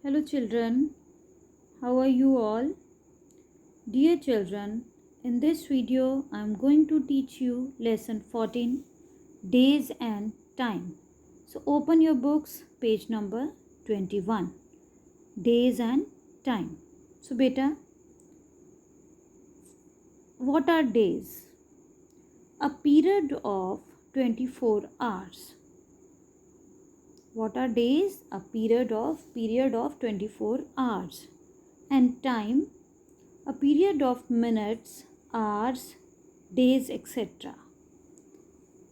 Hello children, how are you all? Dear children, in this video I am going to teach you lesson 14, days and time. So open your books, page number 21, days and time. So beta, what are days? A period of 24 hours. What are days? A period of 24 hours. And time, a period of minutes, hours, days, etc.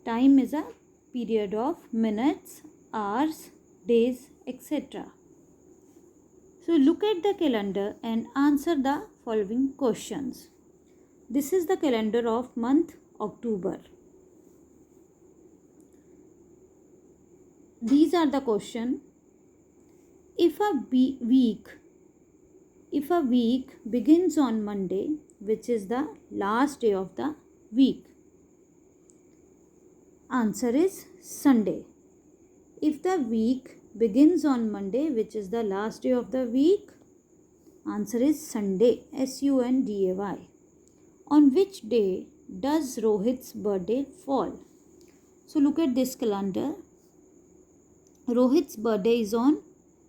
Time is a period of minutes, hours, days, etc. So look at the calendar and answer the following questions. This is the calendar of month October. These are the question. If a week begins on Monday, which is the last day of the week? Answer is Sunday. If the week begins on Monday, which is the last day of the week? Answer is Sunday. Sunday. On which day does Rohit's birthday fall? So look at this calendar. Rohit's birthday is on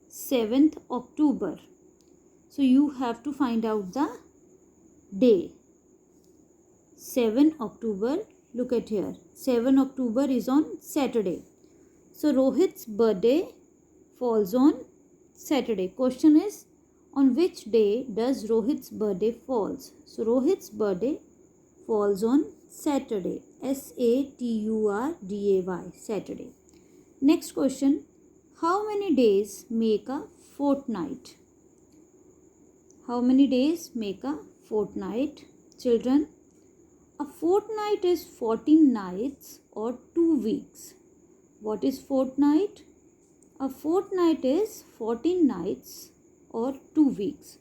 7th October. So you have to find out the day. 7 October, look at here. 7 October is on Saturday. So Rohit's birthday falls on Saturday. Question is, on which day does Rohit's birthday falls? So Rohit's birthday falls on Saturday. Saturday. Saturday. Next question. How many days make a fortnight? How many days make a fortnight? Children, a fortnight is 14 nights or 2 weeks. What is fortnight? A fortnight is 14 nights or 2 weeks.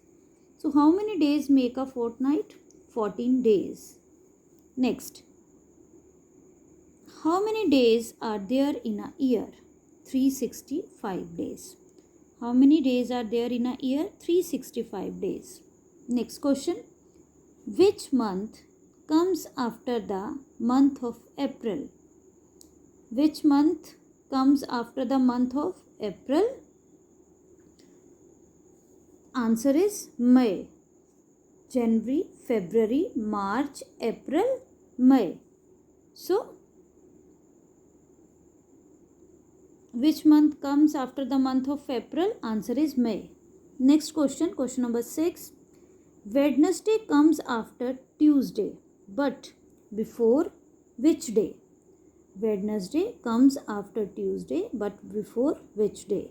So how many days make a fortnight? 14 days. Next, how many days are there in a year? 365 days. How many days are there in a year? 365 days. Next question. Which month comes after the month of April? Which month comes after the month of April? Answer is May. January, February, March, April, May. So, which month comes after the month of April? Answer is May. Next question, question number 6. Wednesday comes after Tuesday, but before which day? Wednesday comes after Tuesday, but before which day?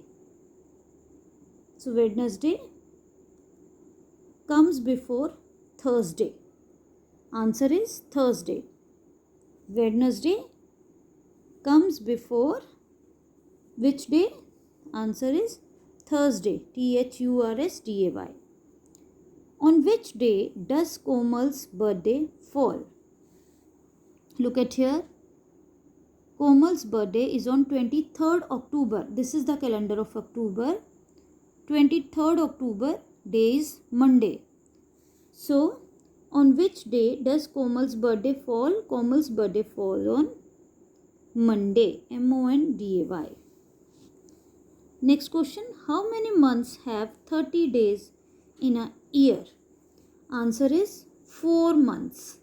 So Wednesday comes before Thursday. Answer is Thursday. Wednesday comes before which day? Answer is Thursday. Thursday. On which day does Komal's birthday fall? Look at here. Komal's birthday is on 23rd October. This is the calendar of October. 23rd October, day is Monday. So, on which day does Komal's birthday fall? Komal's birthday falls on Monday. Monday. Next question. How many months have 30 days in a year? Answer is 4 months.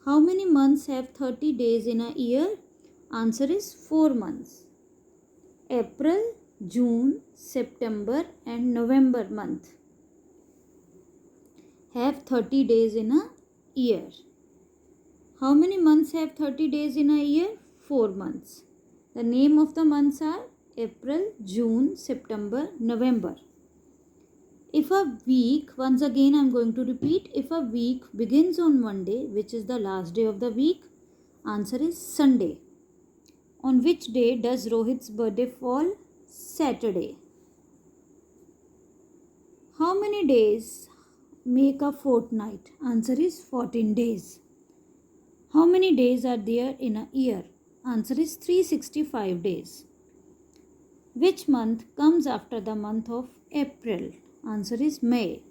How many months have 30 days in a year? Answer is 4 months. April, June, September and November month have 30 days in a year. How many months have 30 days in a year? 4 months. The name of the months are April, June, September, November. If a week, once again I am going to repeat, if a week begins on Monday, which is the last day of the week, answer is Sunday. On which day does Rohit's birthday fall? Saturday. How many days make a fortnight? Answer is 14 days. How many days are there in a year? Answer is 365 days. Which month comes after the month of April? Answer is May.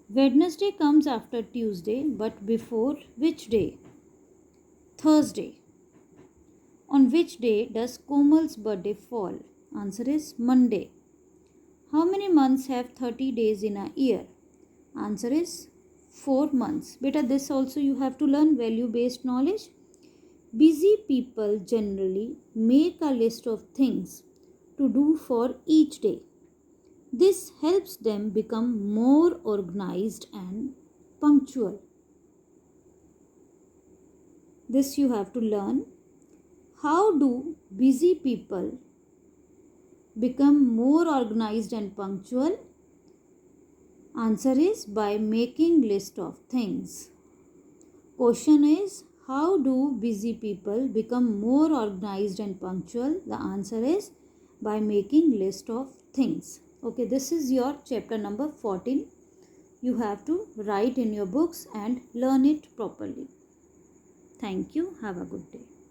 Wednesday comes after Tuesday but before which day? Thursday. On which day does Komal's birthday fall? Answer is Monday. How many months have 30 days in a year? Answer is 4 months. Beta, this also you have to learn value based knowledge. Busy people generally make a list of things to do for each day. This helps them become more organized and punctual. This you have to learn. How do busy people become more organized and punctual? Answer is by making list of things. Question is, how do busy people become more organized and punctual? The answer is by making list of things. Okay, this is your chapter number 14. You have to write in your books and learn it properly. Thank you. Have a good day.